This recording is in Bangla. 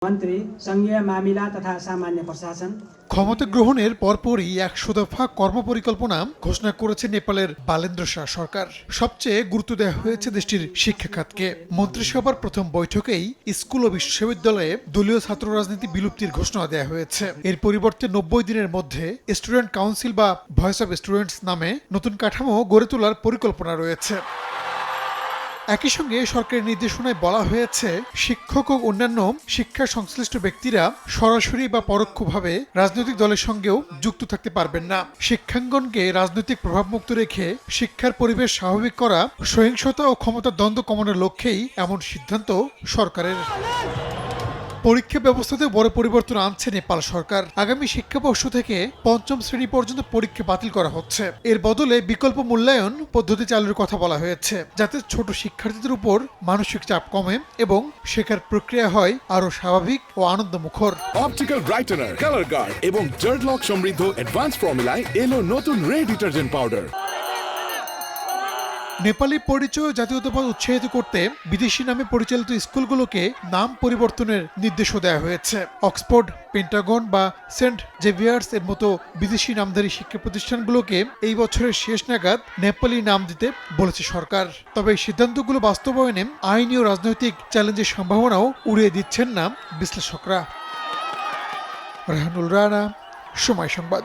मन्त्री संघीय मामिला तथा सामान्य प्रशासन ক্ষমতা গ্রহণের পরপরই ১০০ দফা কর্মপরিকল্পনা ঘোষণা করেছে নেপালের বালেন্দ্র শাহ সরকার। সবচেয়ে গুরুত্ব দেওয়া হয়েছে দেশটির শিক্ষা খাতকে। মন্ত্রিসভার প্রথম বৈঠকেই স্কুল ও বিশ্ববিদ্যালয়ে দলীয় ছাত্র রাজনীতি বিলুপ্তির ঘোষণা দেওয়া হয়েছে। এর পরিবর্তে ৯০ দিনের মধ্যে স্টুডেন্ট কাউন্সিল বা ভয়েস অব স্টুডেন্টস নামে নতুন কাঠামো গড়ে তোলার পরিকল্পনা রয়েছে। একই সঙ্গে সরকারের নির্দেশনায় বলা হয়েছে, শিক্ষক ও অন্যান্য শিক্ষা সংশ্লিষ্ট ব্যক্তিরা সরাসরি বা পরোক্ষভাবে রাজনৈতিক দলের সঙ্গেও যুক্ত থাকতে পারবেন না। শিক্ষাঙ্গনকে রাজনৈতিক প্রভাবমুক্ত রেখে শিক্ষার পরিবেশ স্বাভাবিক করা, সহিংসতা ও ক্ষমতার দ্বন্দ্ব কমানোর লক্ষ্যেই এমন সিদ্ধান্ত সরকারের। পরীক্ষা ব্যবস্থাতে বড় পরিবর্তন আনছে নেপাল সরকার। আগামী শিক্ষাবর্ষ থেকে পঞ্চম শ্রেণী পর্যন্ত পরীক্ষা বাতিল করা হচ্ছে। এর বদলে বিকল্প মূল্যায়ন পদ্ধতি চালুর কথা বলা হয়েছে, যাতে ছোট শিক্ষার্থীদের উপর মানসিক চাপ কমে এবং শেখার প্রক্রিয়া হয় আরো স্বাভাবিক ও আনন্দমুখর। অপটিক্যাল ব্রাইটেনার, কালার গার্ড এবং জার্ড লক সমৃদ্ধ অ্যাডভান্স ফর্মুলায় এলো নতুন রে ডিটারজেন্ট পাউডার। নেপালি পরিচয় জাতীয়তাবাদ উৎসাহিত করতে বিদেশি নামে পরিচালিত স্কুলগুলোকে নাম পরিবর্তনের নির্দেশও দেওয়া হয়েছে। অক্সফোর্ড, পেন্টাগন বা সেন্ট জেভিয়ার্স এর মতো বিদেশি নামধারী শিক্ষা প্রতিষ্ঠানগুলোকে এই বছরের শেষ নাগাদ নেপালি নাম দিতে বলেছে সরকার। তবে এই সিদ্ধান্তগুলো বাস্তবায়নে আইনি ও রাজনৈতিক চ্যালেঞ্জের সম্ভাবনাও উড়িয়ে দিচ্ছেন না বিশ্লেষকরা। রেহানুল রানা, সময় সংবাদ।